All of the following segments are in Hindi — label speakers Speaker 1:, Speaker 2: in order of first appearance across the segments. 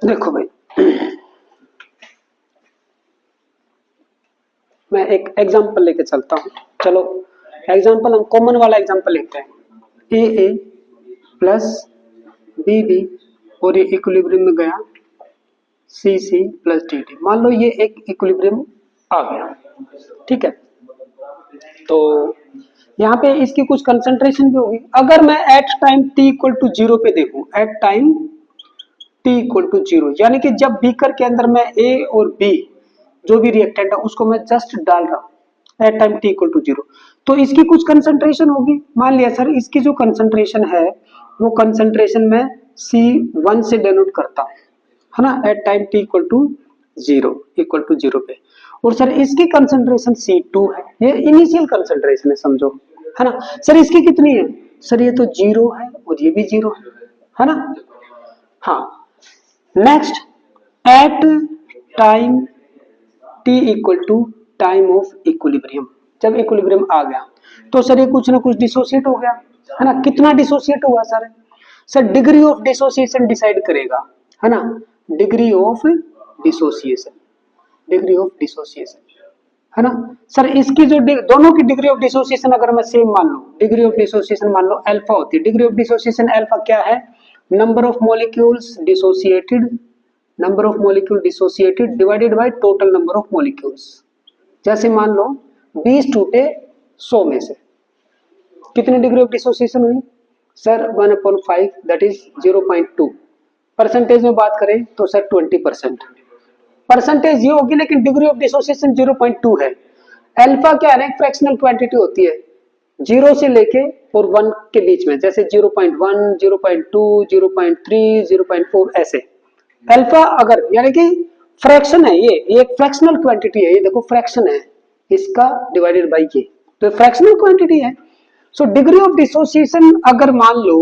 Speaker 1: देखो भाई, मैं एक एग्जांपल लेके चलता हूँ। चलो एग्जांपल हम कॉमन वाला एग्जांपल लेते हैं। ए प्लस बी और ये इक्विलिब्रियम में गया सी प्लस डी। मान लो ये एक इक्विलिब्रियम आ गया, ठीक है। तो यहाँ पे इसकी कुछ कंसंट्रेशन भी होगी। अगर मैं at time T equal to zero पे देखूं, at time T equal to zero, यानी कि जब बीकर के अंदर मैं ए और बी जो भी रिएक्टेंट है उसको मैं जस्ट डाल रहा हूं at time T equal to zero, तो इसकी कुछ कंसंट्रेशन होगी। मान लिया सर इसकी जो कंसंट्रेशन है वो कंसंट्रेशन में C1 से डेनोट करता हूं, है ना, at time T equal to zero पे। और सर इसकी कंसंट्रेशन C2 है, ये इनिशियल कंसंट्रेशन है समझो, है ना। सर इसकी कितनी है? सर ये तो जीरो है और ये भी जीरो है ना। हाँ, next at time T equal to time of equilibrium, जब इक्विलिब्रियम आ गया तो सर ये कुछ ना कुछ डिसोसिएट हो गया, है ना। कितना डिसोसिएट हुआ sir? Sir degree of dissociation decide करेगा, है ना, degree of dissociation, degree of dissociation, है ना। सर इसकी जो दोनों की डिग्री ऑफ डिसोसिएशन अगर मैं सेम मान लूं, डिग्री ऑफ डिसोसिएशन मान लो अल्फा होती है। डिग्री ऑफ डिसोसिएशन अल्फा क्या है? Number of molecules dissociated, number of molecule dissociated divided by total number of molecules. जैसे मान लो 20 टूटे 100 में से, कितनी डिग्री ऑफ डिसोसिएशन हुई? Sir 1/5 that is 0.2। परसेंटेज में बात करें तो सर 20%। परसेंटेज ये होगी लेकिन डिग्री ऑफ डिसोसिएशन 0.2 है। अल्फा क्या है? फ्रैक्शनल क्वांटिटी होती है, 0 से लेके और 1 के बीच में, जैसे 0.1, 0.2, 0.3, 0.4 ऐसे। अल्फा अगर यानी कि फ्रैक्शन है, ये एक फ्रैक्शनल क्वांटिटी है, ये देखो फ्रैक्शन है इसका डिवाइडेड बाय ये, तो फ्रैक्शनल क्वांटिटी है। सो डिग्री ऑफ डिसोसिएशन अगर मान लो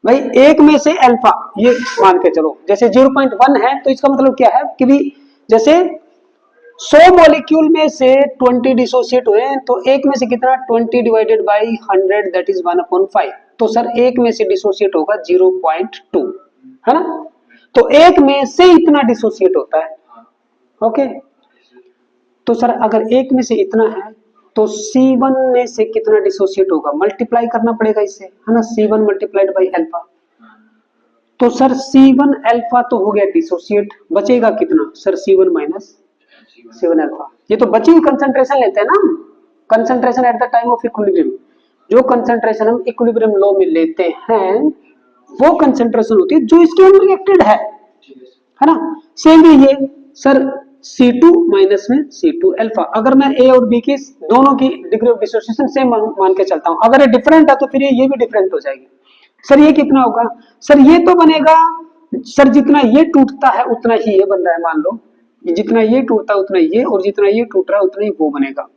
Speaker 1: भाई एक में से अल्फा, ये मान के चलो जैसे 0.1 है, तो इसका मतलब क्या है कि भी जैसे 100 मॉलिक्यूल में से 20 डिसोसिएट हुए तो एक में से कितना? 20 डिवाइडेड बाय 100 दैट इज 1/5। तो सर एक में से डिसोसिएट होगा 0.2, है ना। तो एक में से इतना डिसोसिएट होता है, ओके। तो सर अगर एक में से इतना है तो C1 में से कितना डिसोसिएट होगा? मल्टीप्लाई करना पड़ेगा इससे, है ना, C1 मल्टीप्लाइड बाई अल्फा। तो सर C1 अल्फा तो हो गया डिसोसिएट, बचेगा कितना? Sir C1 minus C1 alpha. ये तो बची हुई कंसंट्रेशन लेते हैं ना, concentration at the time of equilibrium. जो कंसंट्रेशन हम इक्विलिब्रियम लॉ में लेते हैं वो कंसंट्रेशन होती है जो इसके अंदर रिएक्टेड है ना। सेम ये सर C2 माइनस में C2 अल्फा। अगर मैं A और B की दोनों की डिग्री ऑफ डिसोसिएशन सेम मान के चलता हूं, अगर ये डिफरेंट है तो फिर ये भी डिफरेंट हो जाएगी। सर ये कितना होगा? सर ये तो बनेगा, सर जितना ये टूटता है उतना ही ये बन रहा है, मान लो जितना ये टूटता है उतना ये, और जितना ये टूट रहा है उतना ही वो बनेगा,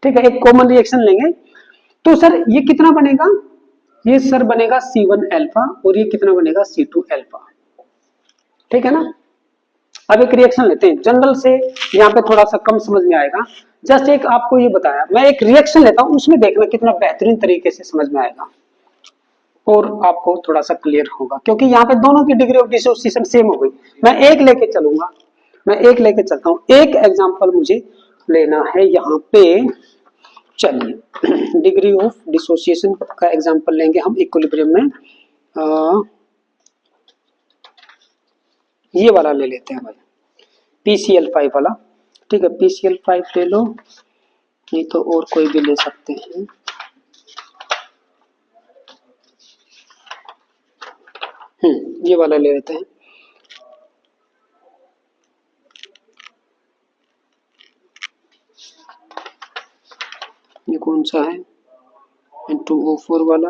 Speaker 1: ठीक है। एक कॉमन रिएक्शन लेंगे तो सर ये कितना बनेगा? ये सर बनेगा C1 अल्फा और ये कितना बनेगा? C2 अल्फा, ठीक है ना। अब एक रिएक्शन लेते हैं जनरल से, यहाँ पे थोड़ा सा कम समझ में आएगा। जस्ट एक आपको ये बताया, मैं एक रिएक्शन लेता हूं उसमें देखना कितना बेहतरीन तरीके से समझ में आएगा और आपको थोड़ा सा क्लियर होगा, क्योंकि यहाँ पे दोनों की डिग्री ऑफ डिसोसिएशन सेम हो गई। मैं एक लेके चलूंगा, मैं एक लेके चलता हूँ। एक एग्जांपल मुझे लेना है यहाँ पे, चलिए डिग्री ऑफ डिसोसिएशन का एग्जांपल लेंगे हम इक्विलिब्रियम में। ये वाला ले लेते हैं भाई, PCl5 वाला, ठीक है। PCl5 ले लो, नहीं तो और कोई भी ले सकते हैं। ये वाला ले लेते हैं। ये कौन सा है? N2O4 वाला,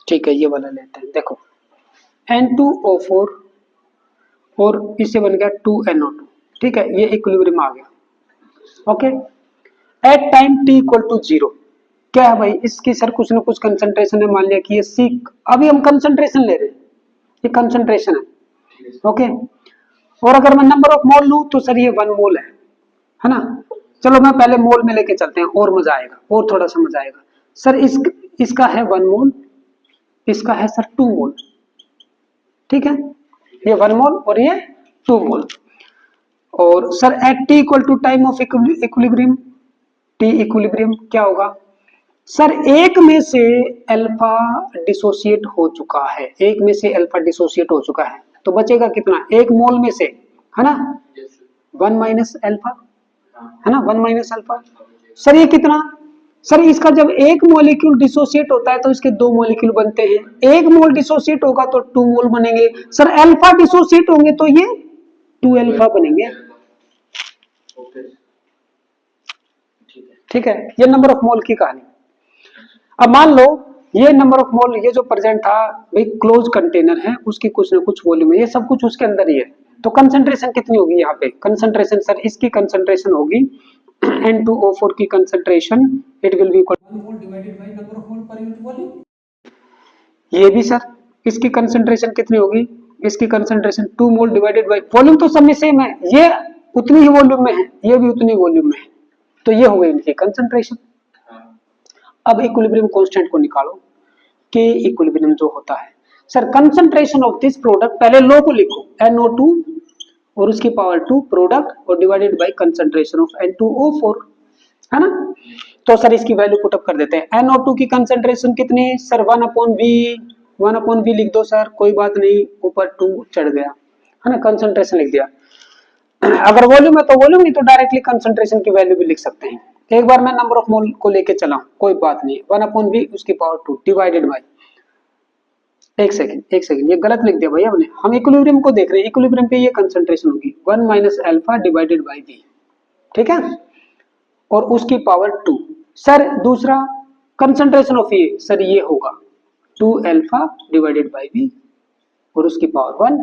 Speaker 1: ठीक है, ये वाला लेते हैं। देखो N2O4 और इससे बन गया 2NO2, ठीक है, ये इक्विलिब्रियम आ गया, okay. At time t equal to 0 क्या है भाई? इसकी सर कुछ ना कुछ कंसंट्रेशन है, मान लिया कि ये C, अभी हम कंसंट्रेशन ले रहे हैं, ये कंसंट्रेशन है, ओके। और अगर मैं नंबर ऑफ मोल लूं तो सर ये 1 मोल है ना। चलो मैं पहले मोल में लेके चलते हैं और मजा आएगा, और थोड़ा सा मजा आएगा। सर इसका है 1 मोल, इसका है सर 2 मोल, ठीक है, ये 1 मोल और ये 2 मोल। और sir at T equal to time of equilibrium, T equilibrium क्या होगा सर, एक में से अल्फा डिसोसिएट हो चुका है, एक में से अल्फा डिसोसिएट हो चुका है, तो बचेगा कितना, 1 मोल में से, है ना, 1 माइनस अल्फा, है ना, 1 माइनस अल्फा। सर ये कितना, सर इसका जब एक मॉलिक्यूल डिसोसिएट होता है तो इसके 2 मॉलिक्यूल बनते हैं, 1 मोल डिसोसिएट होगा तो 2 मोल बनेंगे। सर अल्फा डिसोसिएट होंगे तो ये 2 अल्फा बनेंगे, ठीक है, ये नंबर ऑफ मोल की कहानी। अब मान लो ये नंबर ऑफ मोल, ये जो प्रेजेंट था भाई क्लोज कंटेनर है, उसकी कुछ ना कुछ वॉल्यूम है, ये सब कुछ उसके अंदर ही है, तो कंसंट्रेशन कितनी होगी यहाँ पे, कंसंट्रेशन सर इसकी कंसंट्रेशन होगी N2O4 की concentration, it will be equal 1 mole divided by number of mole per unit volume. ये भी सर इसकी कंसंट्रेशन कितनी होगी, इसकी concentration 2 mole divided by volume, तो सब में सेम है, ये उतनी ही वॉल्यूम में है, ये भी उतनी वॉल्यूम में है, तो ये हो गई इनकी कंसंट्रेशन। अब इक्विलिब्रियम कांस्टेंट को निकालो, के इक्विलिब्रियम जो होता है sir, concentration of this product, पहले लो को लिखो NO2 और उसकी पावर 2 प्रोडक्ट और divided by concentration of N2O4, है ना। तो सर इसकी वैल्यू पुटअप कर देते हैं, NO2 की कंसंट्रेशन कितनी सर 1/V, 1/V लिख दो सर, कोई बात नहीं, ऊपर 2 चढ़ गया, है ना, कंसंट्रेशन लिख दिया। अगर वॉल्यूम है तो वॉल्यूम, नहीं तो डायरेक्टली कंसंट्रेशन की वैल्यू भी लिख सकते हैं। एक बार मैं नंबर ऑफ मोल को लेके चला, कोई बात नहीं, 1/V उसकी पावर 2 डिवाइडेड बाय, एक सेकंड ये गलत लिख दिया भैया हमने, हम इक्विलिब्रियम को देख रहे हैं, इक्विलिब्रियम पे ये कंसंट्रेशन होगी 1 minus alpha divided by V, ठीक है, और उसकी पावर 2। सर दूसरा कंसंट्रेशन ऑफ ये सर ये होगा 2 अल्फा डिवाइडेड बाय V और उसकी पावर 1,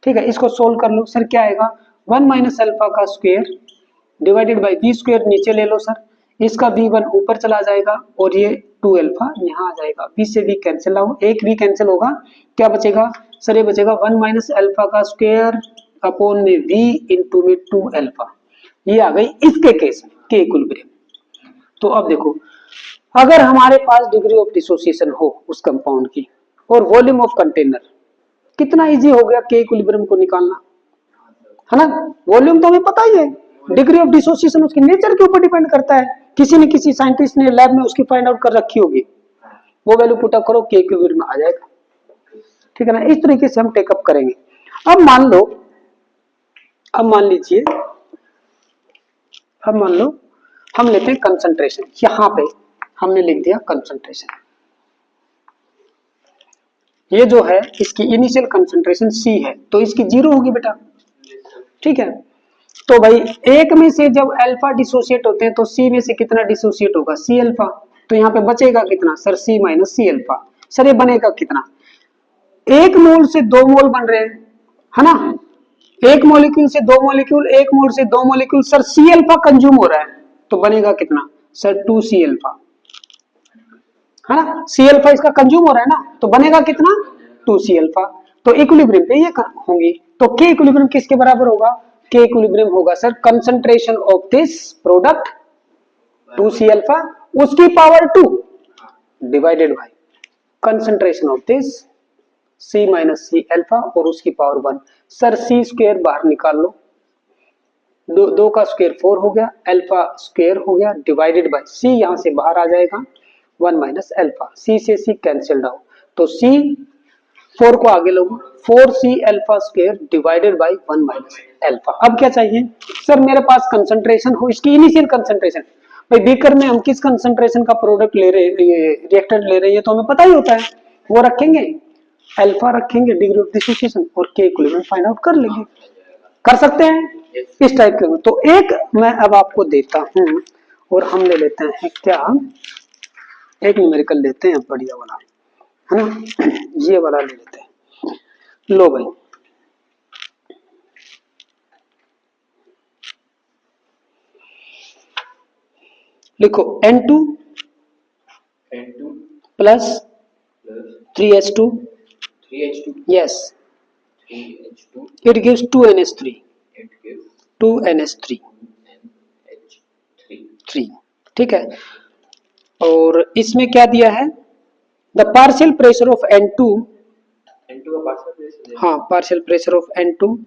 Speaker 1: ठीक है, इसको सोल्व कर लो सर, क्या आएगा 1 माइनस अल्फा का square divided by V square, नीचे ले लो सर, इसका V1 ऊपर चला जाएगा और ये 2 अल्फा यहाँ आ जाएगा, V से V कैंसिल आओ, एक V कैंसिल होगा, क्या बचेगा सर, ये बचेगा 1 माइनस अल्फा का स्क्वायर अपॉन में V इंटू में 2 अल्फा, ये आ गई इसके केस में के इक्विलिब्रियम। तो अब देखो, अगर हमारे पास डिग्री ऑफ डिसोसिएशन हो उस कंपाउंड की और वॉल्यूम ऑफ कंटेनर, कितना इजी हो गया के इक्विलिब्रियम को निकालना, है ना, वॉल्यूम तो हमें पता ही है, डिग्री ऑफ डिसोसिएशन उसके नेचर के ऊपर डिपेंड करता है, किसी न किसी साइंटिस्ट ने लैब में उसकी फाइंड आउट कर रखी होगी, वो वैल्यू पुट अप करो के इक्विलिब्रियम में आ जाएगा, ठीक है ना, इस तरीके से हम टेकअप करेंगे। अब मान लो, अब मान लीजिए, अब मान लो हम लेते हैं कंसंट्रेशन, यहां पे हमने लिख दिया कंसंट्रेशन, ये जो है इसकी इनिशियल कंसंट्रेशन C है, तो इसकी 0 होगी बेटा, ठीक है, तो भाई एक में से जब अल्फा डिसोसिएट होते हैं तो C में से कितना डिसोसिएट होगा, C अल्फा, तो यहाँ पे बचेगा कितना sir, C minus C alpha, sir ये बनेगा कितना, 1 मोल से 2 मोल बन रहे हैं, है ना, 1 मॉलिक्यूल से 2 मॉलिक्यूल, 1 मोल से 2 molecule, sir C alpha consume हो रहा है, तो बनेगा कितना सर 2C अल्फा, है ना, C अल्फा इसका कंज्यूम हो रहा है ना, तो बनेगा कितना 2C अल्फा, तो इक्विलिब्रियम पे ये होंगी, तो के इक्विलिब्रियम किसके बराबर होगा, के इक्विलिब्रियम होगा sir concentration of this product 2C alpha उसकी power 2 divided by concentration of this C minus C alpha और उसकी पावर 1, सर C स्क्वायर बाहर निकाल लो, दो का स्क्वायर 4 हो गया, अल्फा स्क्वायर हो गया डिवाइडेड बाय C, यहां से बाहर आ जाएगा 1 माइनस अल्फा, C से C कैंसिल्ड आउट, तो C 4 को आगे लो, 4C alpha square divided by 1 minus alpha. अब क्या चाहिए सर, मेरे पास कंसंट्रेशन हो, इसकी इनिशियल कंसंट्रेशन, भाई बीकर में हम किस कंसंट्रेशन का प्रोडक्ट ले रहे हैं, रिएक्टेंट ले रहे हैं, तो हमें पता ही होता है, वो रखेंगे अल्फा, रखेंगे डिग्री ऑफ डिसोसिएशन और के इक्विलिब्रियम फाइंड आउट कर लेंगे, कर सकते हैं इस टाइप के। तो एक मैं अब आपको देता हूं और हम ले लेते हैं क्या, एक न्यूमेरिकल लेते हैं बढ़िया वाला, है ना, ये वाला ले लेते हैं, लो भाई लिखो N2 plus 3H2, yes, it gives 2NH3, 2NH3, 3, ठीक है। और इसमें क्या दिया है, the partial pressure of N2,
Speaker 2: N2 का पार्शियल प्रेशर है।
Speaker 1: हाँ पार्शियल प्रेशर ऑफ N2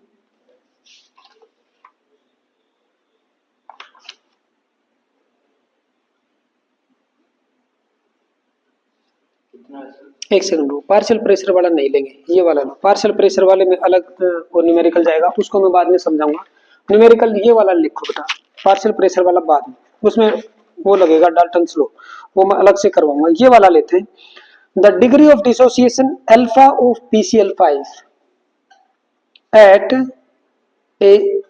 Speaker 2: कितना है सर?
Speaker 1: एक सेकंड, पार्शियल प्रेशर वाला नहीं लेंगे, ये वाला लो। पार्शियल प्रेशर वाले में अलग वो न्यूमेरिकल जाएगा, उसको मैं बाद में समझाऊंगा। न्यूमेरिकल ये वाला लिखो बेटा, पार्शियल प्रेशर वाला बाद में, उसमें वो लगेगा डाल्टन्स लॉ, वो मैं अलग से करवाऊंगा। ये वाला लेते हैं, the degree of dissociation alpha of PCl5 at a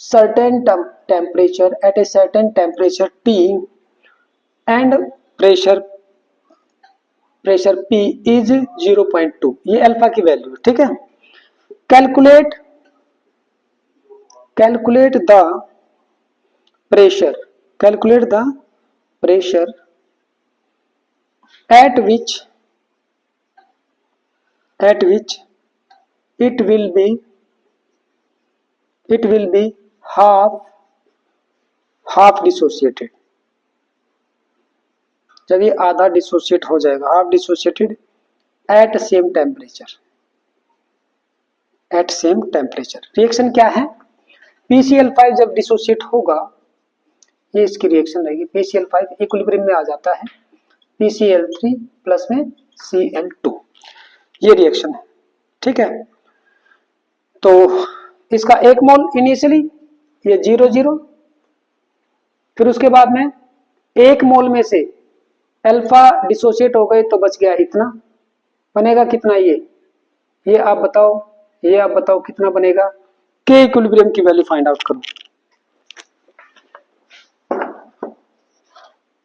Speaker 1: certain temperature, at a certain temperature T and pressure P is 0.2, ये अल्फा की वैल्यू, ठीक है। Calculate the pressure, calculate the pressure at which it will be half dissociated, जब ये आधा डिसोसिएट हो जाएगा, half dissociated at same temperature. Reaction क्या है, PCl5 जब डिसोसिएट होगा, ये इसकी रिएक्शन रहेगी, PCl5 इक्विलिब्रियम में आ जाता है PCl3 प्लस में Cl2, ये रिएक्शन है, ठीक है। तो इसका 1 मोल इनिशियली ये 0,0, फिर उसके बाद में 1 मोल में से अल्फा डिसोसिएट हो गए तो बच गया इतना, बनेगा कितना ये आप बताओ कितना बनेगा। के इक्विलिब्रियम की वैल्यू फाइंड आउट करो,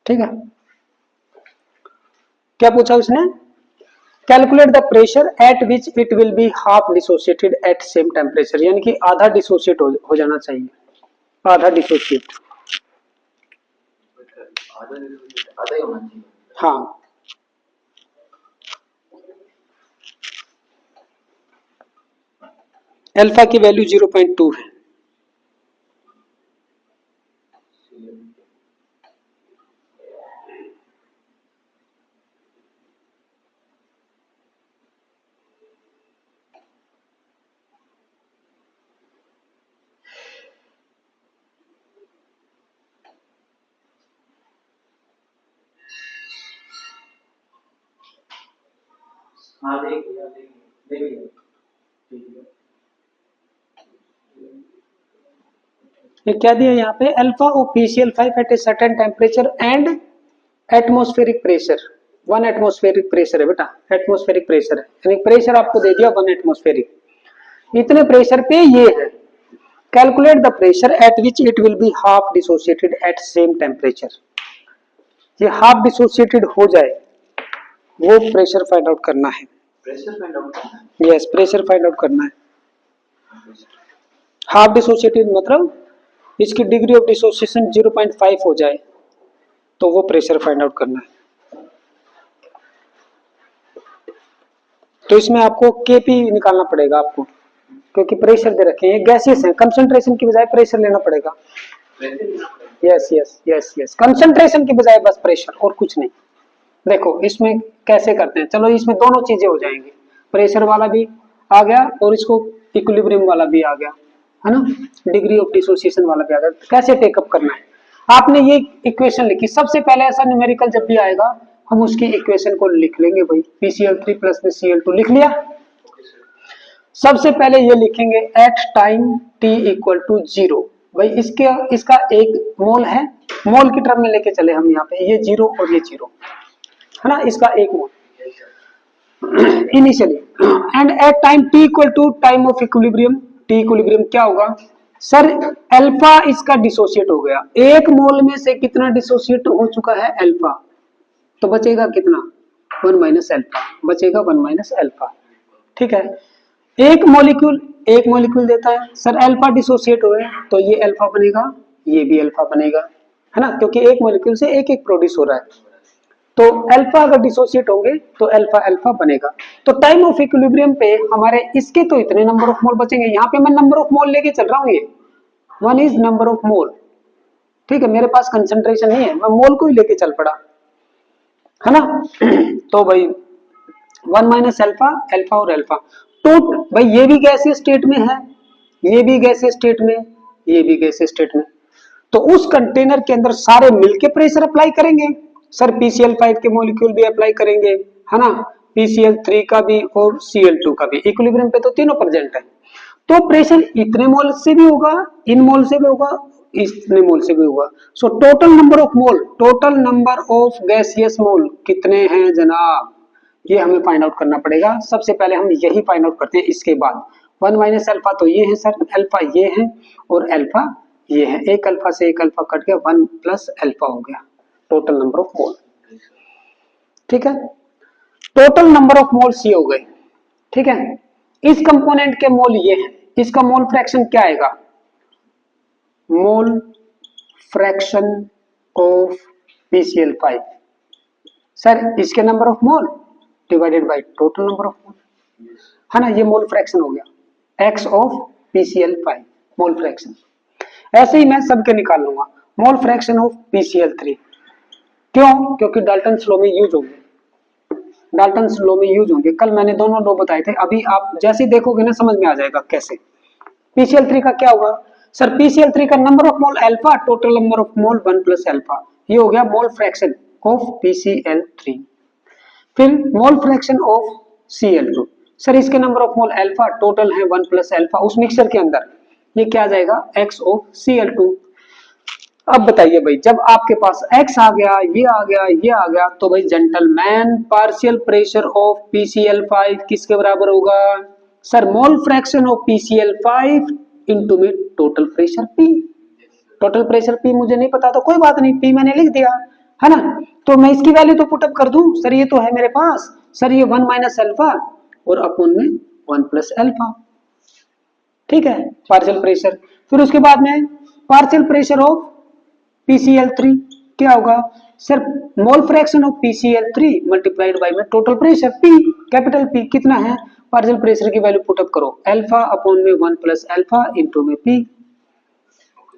Speaker 1: ठीक है। क्या पूछा उसने, calculate the pressure at which it will be half dissociated at same temperature, यानी कि आधा डिसोसिएट हो जाना चाहिए, आधा डिसोसिएट,
Speaker 2: आधा ही होना चाहिए।
Speaker 1: हाँ अल्फा की वैल्यू 0.2 है।
Speaker 2: हाँ देखिए
Speaker 1: ये क्या दिया यहाँ पे, alpha of PCl5 at a certain temperature and atmospheric pressure, 1 atmospheric pressure है बेटा, एटमॉस्फेरिक प्रेशर है, यानी प्रेशर आपको दे दिया 1 एटमॉस्फेरिक, इतने प्रेशर पे ये है। Calculate the pressure at which it will be half dissociated at same temperature, ये हाफ डिसोसिएटेड हो जाए वो प्रेशर फाइंड आउट करना है।
Speaker 2: प्रेशर फाइंड आउट करना है,
Speaker 1: यस प्रेशर फाइंड आउट करना है। हाफ डिसोसिएटेड मतलब इसकी डिग्री ऑफ डिसोसिएशन 0.5 हो जाए तो वो प्रेशर फाइंड आउट करना है। तो इसमें आपको Kp निकालना पड़ेगा आपको, क्योंकि प्रेशर दे रखे हैं, गैसेस हैं, कंसंट्रेशन की बजाय प्रेशर लेना पड़ेगा। यस कंसंट्रेशन की बजाय बस प्रेशर, और कुछ नहीं। देखो इसमें कैसे करते हैं, चलो इसमें दोनों चीजें हो जाएंगी, प्रेशर वाला भी आ गया और इसको इक्विलिब्रियम वाला भी आ गया, है ना, डिग्री ऑफ डिसोसिएशन वाला भी आ गया। कैसे टेकअप करना है, आपने ये इक्वेशन लिखी, सबसे पहले ऐसा न्यूमेरिकल जब भी आएगा हम उसकी इक्वेशन को लिख लेंगे भाई, PCl3 प्लस में Cl2 लिख लिया। सबसे पहले ये लिखेंगे at time t equal to 0, भाई इसका 1 मोल है, मोल की टर्म में लेके चले हम यहाँ पे, ये 0 और ये 0 है ना, इसका 1 mole initially, and at time t equal to time of equilibrium, t equilibrium क्या होगा सर, अल्फा इसका डिसोसिएट हो गया, 1 मोल में से कितना डिसोसिएट हो चुका है अल्फा, तो बचेगा कितना 1 माइनस अल्फा, बचेगा 1 माइनस अल्फा, ठीक है। एक मॉलिक्यूल देता है सर, अल्फा डिसोसिएट हुए तो ये अल्फा बनेगा, ये भी अल्फा बनेगा, है ना, क्योंकि एक मॉलिक्यूल से एक प्रोड्यूस हो रहा है। तो अल्फा अगर डिसोसिएट होंगे तो अल्फा अल्फा बनेगा। तो टाइम ऑफ इक्विलिब्रियम पे हमारे इसके तो इतने नंबर ऑफ मोल बचेंगे, यहाँ पे मैं नंबर ऑफ मोल लेके चल रहा हूँ, ये 1 इज नंबर ऑफ मोल, ठीक है, मेरे पास कंसंट्रेशन नहीं है, मैं मोल को ही लेके चल पड़ा, है ना। तो भाई 1 माइनस अल्फा, अल्फा और अल्फा तो भाई ये भी गैसीय स्टेट में है, ये भी गैसीय स्टेट में, ये भी गैसीय स्टेट में, तो उस कंटेनर के अंदर सारे मिलके प्रेशर अप्लाई करेंगे सर। PCl5 के मॉलिक्यूल भी अप्लाई करेंगे, है ना, PCl3 का भी और Cl2 का भी, इक्विलिब्रियम पे तो तीनों प्रेजेंट है। तो प्रेशर इतने मोल से भी होगा, इन मोल से भी होगा, इतने मोल से भी होगा। So total number of mole, total number of gaseous mole कितने हैं जनाब, ये हमें फाइंड आउट करना पड़ेगा। सबसे पहले हम यही फाइंड आउट करते हैं। इसके बाद 1 माइनस अल्फा तो ये है सर, अल्फा ये है और अल्फा ये है, एक अल्फा से एक अल्फा कट गया, 1 प्लस अल्फा हो गया टोटल नंबर ऑफ मोल। ठीक है, टोटल नंबर ऑफ मोल सी हो गए। ठीक है, इस कंपोनेंट के मोल ये है, इसका मोल फ्रैक्शन क्या आएगा, mole fraction of PCl5 sir, इसके number of mole divided by total number of mole, है ना, ये मोल फ्रैक्शन हो गया x of PCl5 mole fraction. ऐसे ही मैं सबके निकाल लूंगा मोल फ्रैक्शन ऑफ PCl3, क्यों, क्योंकि डाल्टन लॉ में यूज होंगे, डाल्टन लॉ में यूज होंगे। कल मैंने दोनों लॉ बताए थे, अभी आप जैसे ही देखोगे ना समझ में आ जाएगा कैसे। PCl3 का क्या होगा सर, PCl3 का number of mole alpha, total number of mole 1 plus alpha, ये हो गया मोल फ्रैक्शन ऑफ PCl3। फिर mole fraction of Cl2 sir, इसके number of mole alpha, total है 1 प्लस अल्फा, उस मिक्सचर के अंदर ये क्या आ जाएगा, x ऑफ Cl2। अब बताइए भाई, जब आपके पास x आ गया, ये आ गया, ये आ गया, तो भाई gentleman partial pressure of PCl5 किसके बराबर होगा sir, mole fraction of PCl5 into में total pressure P। Total pressure P मुझे नहीं पता तो कोई बात नहीं, P मैंने लिख दिया, है ना। तो मैं इसकी वैल्यू तो पुटअप कर दूं सर, ये तो है मेरे पास सर, ये 1 माइनस अल्फा और अपॉन में 1 प्लस अल्फा। ठीक है, पार्शियल प्रेशर। फिर उसके बाद में पार्शियल प्रेशर ऑफ PCl3 क्या होगा sir, mole fraction of PCl3 multiplied by में total pressure P, capital P कितना है, पार्शियल प्रेशर की वैल्यू पुटअप करो, अल्फा अपॉन में 1 प्लस अल्फा इनटू में P।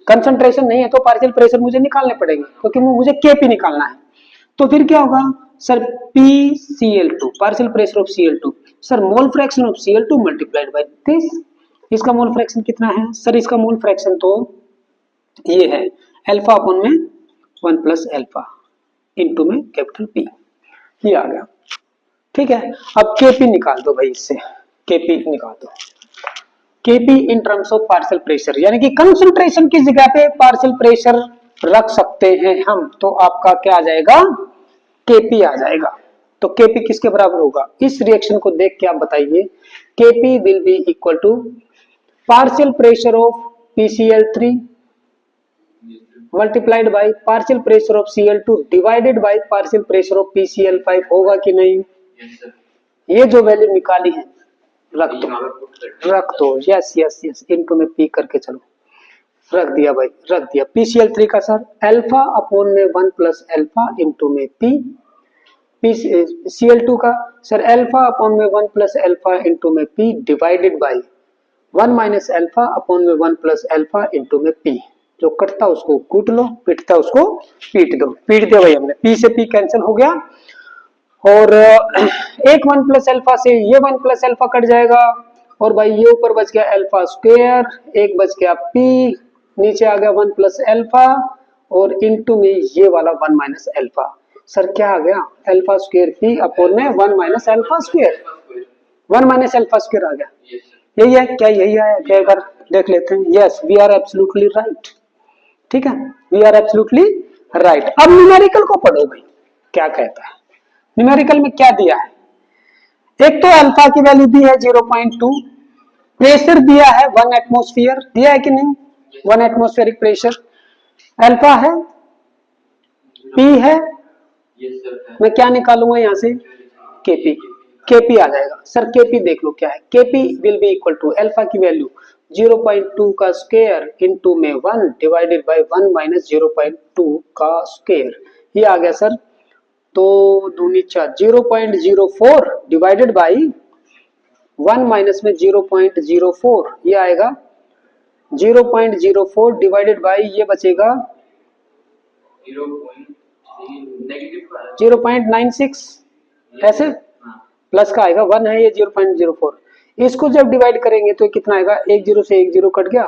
Speaker 1: कंसंट्रेशन नहीं है तो पार्शियल प्रेशर मुझे निकालने पड़ेंगे, क्योंकि मुझे Kp निकालना है। तो फिर क्या होगा sir, PCl2 partial pressure of Cl2 sir, mole fraction of Cl2 multiplied by this. इसका मोल फ्रैक्शन कितना है सर, इसका मोल फ्रैक्शन तो ये है अल्फा अपॉन में 1 प्लस अल्फा इनटू में कैपिटल P, ये आ गया। ठीक है, अब Kp निकाल दो भाई, इससे Kp निकाल दो। Kp in terms of partial pressure, यानी कि कंसंट्रेशन की जगह पे पार्शियल प्रेशर रख सकते हैं हम, तो आपका क्या आ जाएगा, Kp आ जाएगा। तो Kp किसके बराबर होगा, इस रिएक्शन को देख के आप बताइए, Kp will be equal to partial pressure of PCl3 multiplied by partial pressure of Cl2 divided by partial pressure of PCl5 होगा कि नहीं। ये जो वैल्यू निकाली है रख दो, रख दो, यस यस यस, इनटू में P करके चलो, रख दिया भाई, रख दिया। PCl3 का सर अल्फा अपॉन में 1 प्लस अल्फा इनटू में P, Cl2 का सर अल्फा अपॉन में 1 प्लस अल्फा इनटू में P divided by 1 minus alpha upon में 1 प्लस अल्फा इनटू में P। जो कटता उसको कूट लो, पिटता उसको पीट दो, पीट दिया भाई हमने, P से P कैंसिल हो गया, और एक 1 प्लस अल्फा से ये 1 प्लस अल्फा कट जाएगा, और भाई ये ऊपर बच गया अल्फा स्क्वायर, एक बच गया P, नीचे आ गया 1 प्लस अल्फा और इनटू में ये वाला 1 माइनस अल्फा। सर क्या आ गया, अल्फा स्क्वायर P अपॉन में 1 minus alpha square, 1 minus alpha square आ गया। यही है क्या, यही आया क्या, एक बार देख लेते हैं। Yes, we are absolutely right. ठीक है, वी आर एब्सोल्युटली राइट। अब न्यूमेरिकल को पढ़ो भाई, क्या कहता है न्यूमेरिकल में, क्या दिया है, एक तो अल्फा की वैल्यू दी है 0.2, प्रेशर दिया है 1 एटमॉस्फेयर, दिया है कि नहीं, 1 एटमॉस्फेरिक प्रेशर, अल्फा है, P है, मैं क्या निकालूंगा यहाँ से, Kp, Kp आ जाएगा सर। Kp देख लो क्या है, Kp will be equal to alpha की वैल्यू 0.2 का स्क्वायर इनटू में 1 डिवाइडेड बाय 1 माइनस 0.2 का स्क्वायर, ये आ गया सर, तो दूनी 4, 0.04 डिवाइडेड बाय 1 माइनस में 0.04, ये आएगा 0.04 डिवाइडेड बाय, ये बचेगा 0.96 ऐसे, प्लस का आएगा 1 है, ये 0.04। इसको जब डिवाइड करेंगे तो कितना आएगा, एक जीरो से एक जीरो कट गया,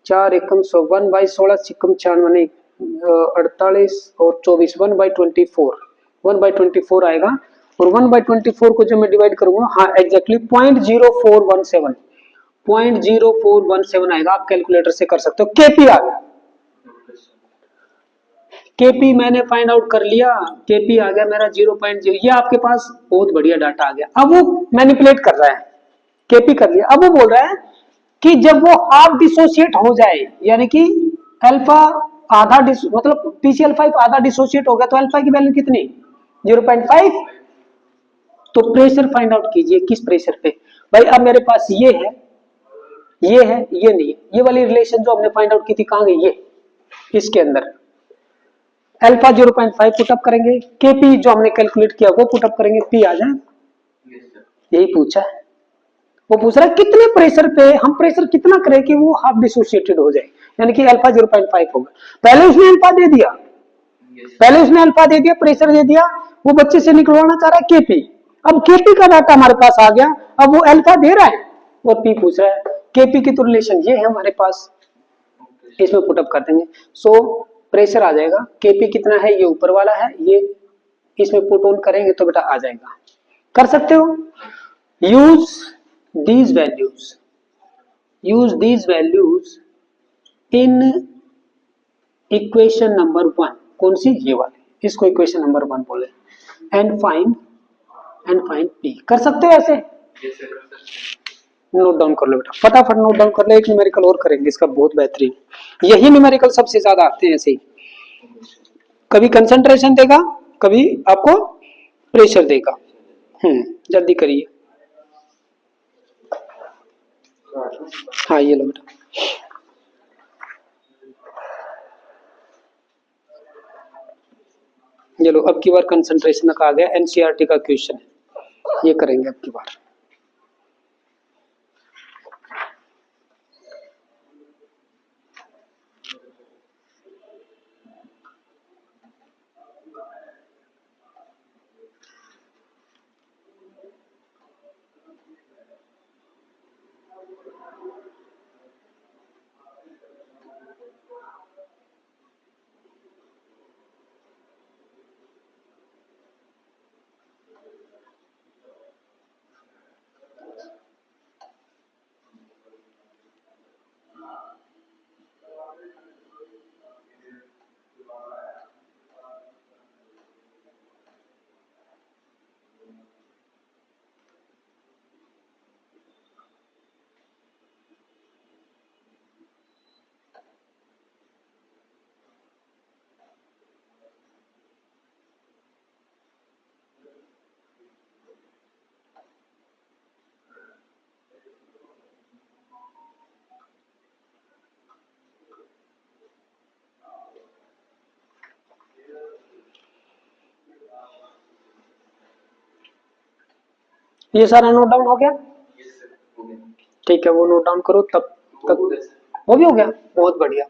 Speaker 1: 4 एकम 100, 1/16 सिक्कम 96, 48 और 24, 1/24, 1/24 आएगा। और 1/24 को जब मैं डिवाइड करूंगा, हाँ एग्जैक्टली 0.0417, 0.0417 आएगा। आप कैलकुलेटर से कर सकते हो। केपी आ गया, केपी मैंने फाइंड आउट कर लिया, केपी आ गया मेरा 0.0। ये आपके पास बहुत बढ़िया डाटा आ गया। अब वो मैनिपुलेट कर रहा है, केपी कर लिया। अब वो बोल रहा है कि जब वो हाफ डिसोसिएट हो जाए, यानी कि अल्फा आधा मतलब PCl5 आधा डिसोसिएट हो गया, तो अल्फा की वैल्यू कितनी, 0.5। तो प्रेशर फाइंड आउट कीजिए, किस प्रेशर पे भाई। अब मेरे पास ये है, ये है, ये नहीं है। ये वाली रिलेशन जो हमने फाइंड आउट की थी कहां गई, ये इसके अंदर अल्फा 0.5 पुटअप करेंगे, केपी जो हमने कैलकुलेट किया वो पुटअप करेंगे, पी आ जाए। यही पूछा है, वो पूछ रहा है कितने प्रेशर पे हम प्रेशर कितना करें कि वो हाफ डिसोसिएटेड हो जाए, यानी कि अल्फा 0.5 होगा। पहले उसने अल्फा दे दिया, पहले उसने अल्फा दे दिया, प्रेशर दे दिया, वो बच्चे से निकलवाना चाह रहा है केपी। अब केपी का डाटा हमारे पास आ गया, अब वो अल्फा दे रहा है और पी पूछ रहा है। केपी की तो रिलेशन ये है हमारे पास, इसमें पुटअप कर देंगे। सो प्रेशर आ जाएगा, केपी कितना है, ये ऊपर वाला है, ये इसमें पुट ऑन करेंगे तो बेटा आ जाएगा। कर सकते हो। Use these values in equation number 1। कौन सी, ये वाली, इसको इक्वेशन नंबर 1 बोले। And find P. कर सकते हो ऐसे, नोट डाउन कर लो बेटा, फटाफट नोट डाउन कर लो। एक न्यूमेरिकल और करेंगे इसका, बहुत बेहतरीन। यही न्यूमेरिकल सबसे ज्यादा आते हैं ऐसे ही, कभी कंसंट्रेशन देगा, कभी आपको प्रेशर देगा। जल्दी करिए। हाँ ये लो बेटा, ये लो। अब की बार कंसंट्रेशन का आ गया, एनसीईआरटी का क्वेश्चन है, ये करेंगे अब की बार। ये सारा नोट डाउन हो गया, ठीक है, वो नोट डाउन करो। तब तक वो भी हो गया, बहुत बढ़िया,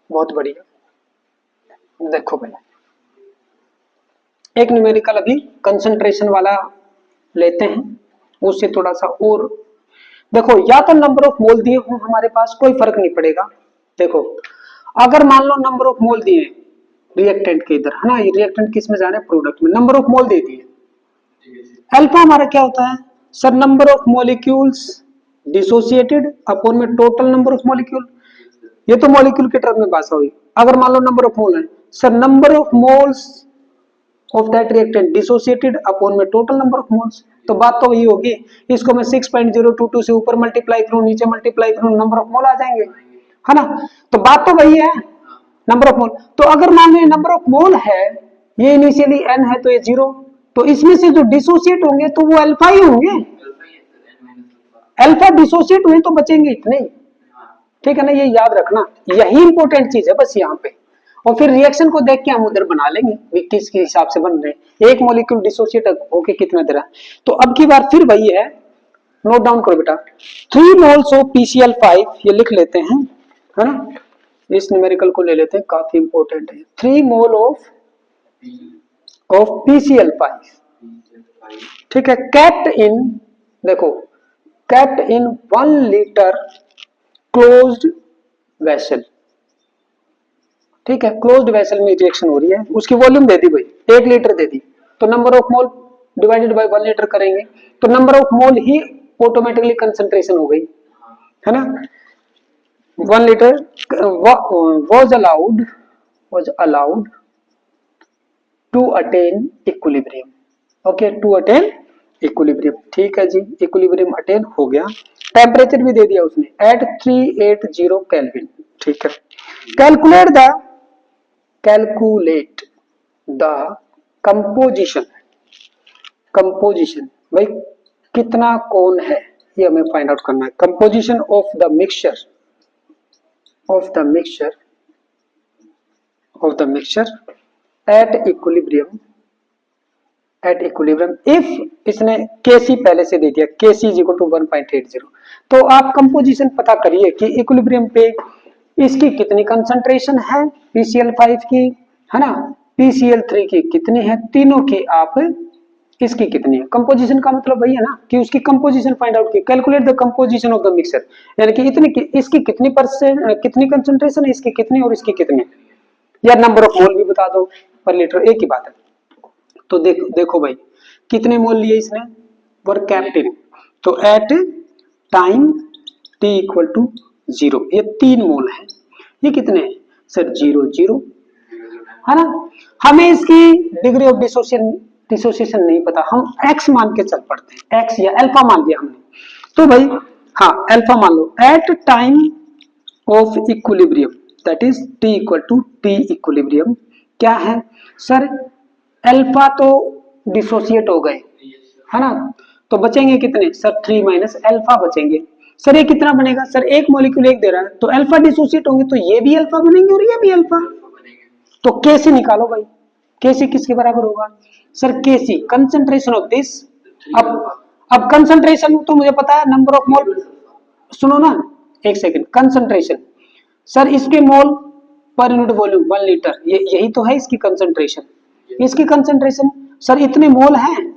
Speaker 1: बहुत बढ़िया। देखो पहले एक न्यूमेरिकल अभी कंसंट्रेशन वाला लेते हैं, उससे थोड़ा सा और देखो। या तो नंबर ऑफ मोल दिए हो हमारे पास, कोई फर्क नहीं पड़ेगा। देखो अगर मान लो नंबर ऑफ मोल दिए रिएक्टेंट के इधर, है ना, ये रिएक्टेंट किस में जा रहे हैं, प्रोडक्ट में, नंबर ऑफ मोल दे दिए। अल्फा हमारा क्या होता है sir, number of molecules dissociated upon में टोटल नंबर ऑफ मॉलिक्यूल। ये तो मॉलिक्यूल के टर्म में भाषा हुई। अगर मान लो नंबर ऑफ मोल है sir, number of moles of that reactant dissociated upon में टोटल नंबर ऑफ मोल्स। तो बात तो वही होगी, इसको मैं 6.022 से ऊपर मल्टीप्लाई करूं, नीचे मल्टीप्लाई करूं, नंबर ऑफ मोल आ जाएंगे, है ना। तो बात तो वही है, नंबर ऑफ मोल। तो अगर मान लो नंबर ऑफ मोल है, ये इनिशियली n है तो ये 0, तो इसमें से जो डिसोसिएट होंगे तो वो अल्फा ही होंगे। अल्फा डिसोसिएट हुए तो बचेंगे इतने, ठीक है ना, ये याद रखना, यही इंपॉर्टेंट चीज है बस यहाँ पे। और फिर रिएक्शन को देख के हम उधर बना लेंगे किस के हिसाब से बन रहे हैं, एक मॉलिक्यूल डिसोसिएट होके कितना दे रहा है। तो अब की बार फिर वही है, नोट डाउन करो बेटा, 3 मोल्स ऑफ PCl5, ये लिख लेते हैं, है ना, इस न्यूमेरिकल को ले लेते हैं, काफी इंपॉर्टेंट है। 3 मोल ऑफ PCl5, ठीक है, केप्ट इन, देखो kept in 1 litre closed vessel, ठीक है, क्लोज्ड वेसल में रिएक्शन हो रही है, उसकी वॉल्यूम दे दी भाई 1 लीटर दे दी, तो number of mole divided by 1 litre करेंगे तो नंबर ऑफ मोल ही ऑटोमेटिकली कंसंट्रेशन हो गई, है ना। 1 litre was allowed to attain equilibrium, okay, to attain equilibrium, ठीक है जी, इक्विलिब्रियम अटेन हो गया। टेम्परेचर भी दे दिया उसने एट 380 केल्विन, ठीक है। कैलकुलेट द कंपोजिशन, कंपोजिशन भाई कितना कौन है ये हमें फाइंड आउट करना है। Composition of the mixture at equilibrium if इसने Kc पहले से दे दिया, Kc इज इक्वल टू 1.80, तो आप कंपोजिशन पता करिए कि इक्विलिब्रियम पे इसकी कितनी कंसंट्रेशन है PCl5 की, है ना, PCl3 की कितनी है, तीनों की आप इसकी कितनी है। कंपोजिशन का मतलब वही है ना कि उसकी कंपोजिशन फाइंड आउट की। Calculate the composition of the mixture, यानी कि इतनी इसकी कितनी परसेंट, कितनी कंसंट्रेशन है, इसकी कितनी और इसकी कितनी, या नंबर ऑफ मोल भी बता दो पर लीटर, एक ही बात है। तो देखो भाई कितने मोल लिए इसने, वर केप्ट इन, तो at time t equal to 0 ये 3 मोल है, ये कितने हैं सर 0 है ना। हमें इसकी डिग्री ऑफ डिसोसिएशन नहीं पता, हम x मान के चल पड़ते हैं, x या अल्फा मान लिया हमने, तो भाई हाँ अल्फा मान लो। At time of equilibrium that is t equal to t equilibrium क्या है सर, अल्फा तो डिसोसिएट हो गए, है ना, तो बचेंगे कितने सर 3 माइनस अल्फा बचेंगे। सर ये कितना बनेगा सर, एक मॉलिक्यूल एक दे रहा है तो अल्फा डिसोसिएट होंगे तो ये भी अल्फा बनेंगे और ये भी अल्फा, तो Kc निकालो भाई, Kc किसके बराबर होगा sir, Kc concentration of this, अब कंसंट्रेशन तो मुझे पता है, नंबर ऑफ मोल, सुनो ना एक सेकंड, कंसंट्रेशन सर इसके मोल पर यूनिट वॉल्यूम 1 लीटर, ये यही तो है इसकी कंसंट्रेशन, इसकी कंसंट्रेशन सर इतने मोल हैं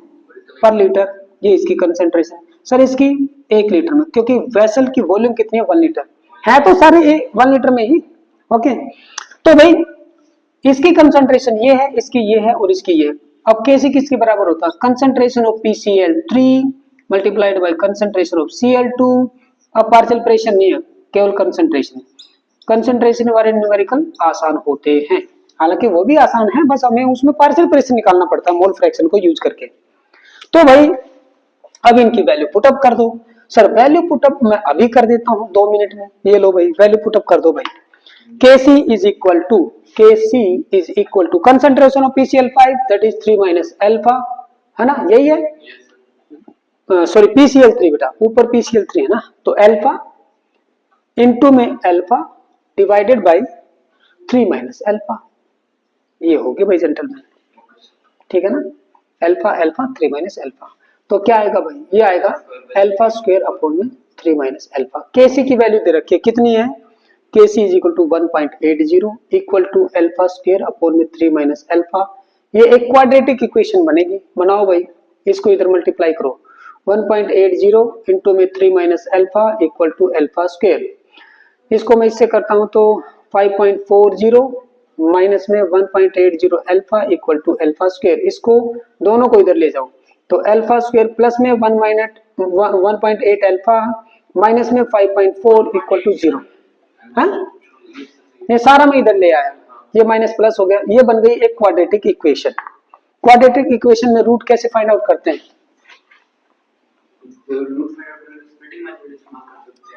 Speaker 1: पर लीटर, ये इसकी कंसंट्रेशन सर इसकी 1 लीटर में, क्योंकि वेसल की वॉल्यूम कितनी है 1 लीटर है, तो सारे 1 लीटर में ही, ओके। तो भाई इसकी कंसंट्रेशन ये है, इसकी ये है और इसकी ये है। अब Kc किसके बराबर होता है, concentration of PCl3 multiplied bye concentration of Cl2, अब पार्शियल फ्रैक्शन नहीं है, केवल कंसंट्रेशन, कंसंट्रेशन वाले न्यूमेरिकल आसान होते हैं, हालांकि वो भी आसान है, बस हमें उसमें पार्शियल फ्रैक्शन निकालना पड़ता है मोल फ्रैक्शन को यूज करके। तो भाई अब इनकी वैल्यू पुटअप कर दो सर, वैल्यू पुटअप मैं अभी कर देता हूं 2 मिनट में, ये लो भाई वैल्यू पुटअप कर दो भाई। Kc is equal to concentration of PCl5 that is 3 minus alpha, है ना, यही है, सॉरी PCl3 बेटा, ऊपर PCl3 है ना, तो अल्फा इनटू में alpha divided by 3 minus alpha, ये हो गया भाई जेंटलमैन, ठीक है ना, अल्फा अल्फा 3 माइनस अल्फा, तो क्या आएगा भाई, ये आएगा अल्फा स्क्वायर अपॉन में 3 माइनस अल्फा। Kc की वैल्यू दे रखी है कितनी है, Kc is equal to 1.80 equal to alpha square upon में 3 माइनस अल्फा, ये एक क्वाड्रेटिक इक्वेशन बनेगी, बनाओ भाई, इसको इधर मल्टीप्लाई करो, 1.80 इंटू में 3 minus alpha equal to alpha square, इसको मैं इससे करता हूं तो 5.40 माइनस में 1.80 alpha equal to alpha square, इसको दोनों को इधर ले जाओ, तो अल्फा स्क्वायर प्लस में 1.8 अल्फा माइनस में 5.4 इक्वल टू 0, हाँ ये सारा मैं इधर ले आया, ये माइनस प्लस हो गया, ये बन गई एक क्वाड्रेटिक इक्वेशन। क्वाड्रेटिक इक्वेशन में रूट कैसे फाइंड आउट करते हैं,